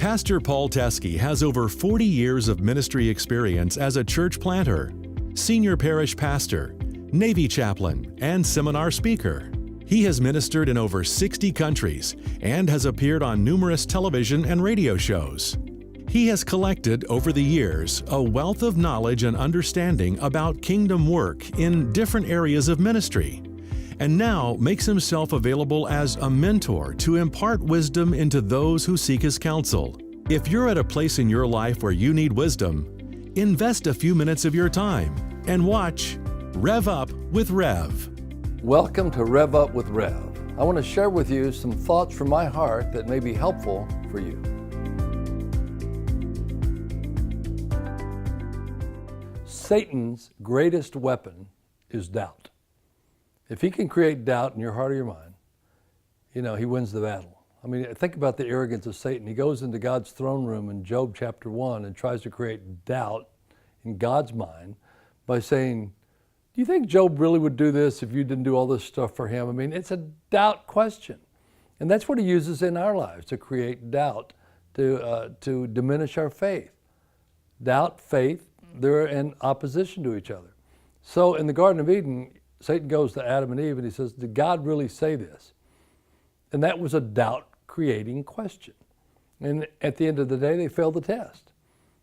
Pastor Paul Teske has over 40 years of ministry experience as a church planter, senior parish pastor, Navy chaplain, and seminar speaker. He has ministered in over 60 countries and has appeared on numerous television and radio shows. He has collected over the years a wealth of knowledge and understanding about kingdom work in different areas of ministry, and now makes himself available as a mentor to impart wisdom into those who seek his counsel. If you're at a place in your life where you need wisdom, invest a few minutes of your time and watch Rev Up with Rev. Welcome to Rev Up with Rev. I want to share with you some thoughts from my heart that may be helpful for you. Satan's greatest weapon is doubt. If he can create doubt in your heart or your mind, he wins the battle. I mean, think about the arrogance of Satan. He goes into God's throne room in Job chapter 1 and tries to create doubt in God's mind by saying, do you think Job really would do this if you didn't do all this stuff for him? I mean, it's a doubt question. And that's what he uses in our lives, to create doubt, to diminish our faith. Doubt, faith, they're in opposition to each other. So in the Garden of Eden, Satan goes to Adam and Eve and he says, did God really say this? And that was a doubt-creating question. And at the end of the day, they failed the test.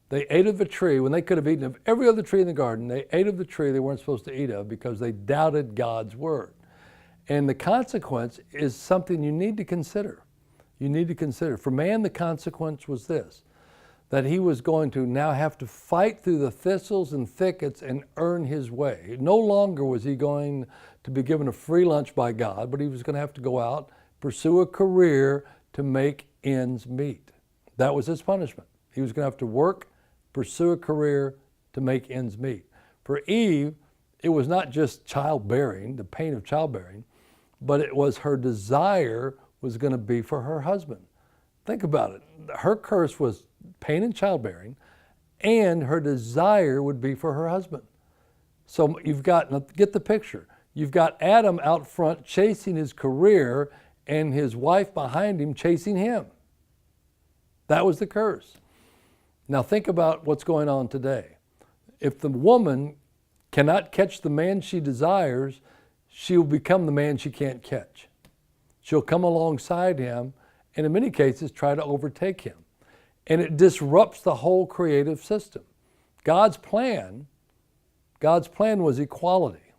They ate of a tree when they could have eaten of every other tree in the garden. They ate of the tree they weren't supposed to eat of because they doubted God's word. And the consequence is something you need to consider. You need to consider. For man, the consequence was this, that he was going to now have to fight through the thistles and thickets and earn his way. No longer was he going to be given a free lunch by God, but he was going to have to go out, pursue a career to make ends meet. That was his punishment. He was going to have to work, pursue a career to make ends meet. For Eve, it was not just childbearing, the pain of childbearing, but it was her desire was going to be for her husband. Think about it. Her curse was pain in childbearing, and her desire would be for her husband. So now get the picture. You've got Adam out front chasing his career and his wife behind him chasing him. That was the curse. Now think about what's going on today. If the woman cannot catch the man she desires, she'll become the man she can't catch. She'll come alongside him and in many cases try to overtake him. And it disrupts the whole creative system. God's plan was equality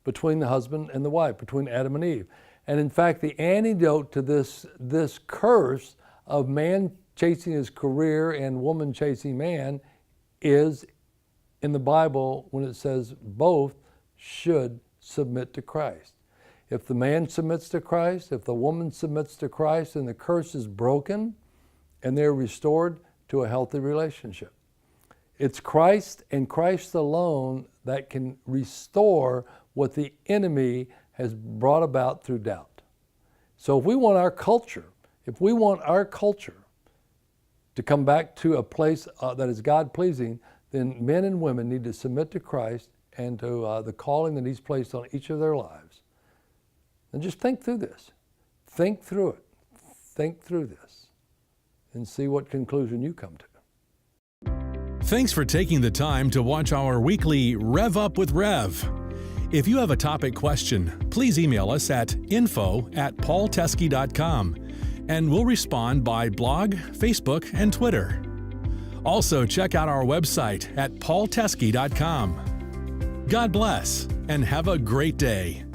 between the husband and the wife, between Adam and Eve. And in fact, the antidote to this curse of man chasing his career and woman chasing man is in the Bible when it says both should submit to Christ. If the man submits to Christ, if the woman submits to Christ, then the curse is broken and they're restored to a healthy relationship. It's Christ and Christ alone that can restore what the enemy has brought about through doubt. So if we want our culture to come back to a place that is God-pleasing, then men and women need to submit to Christ and to the calling that He's placed on each of their lives. And just think through this. Think through it. Think through this. And see what conclusion you come to. Thanks for taking the time to watch our weekly Rev Up with Rev. If you have a topic question, please email us at info@paulteske.com and we'll respond by blog, Facebook, and Twitter. Also, check out our website at paulteske.com. God bless and have a great day.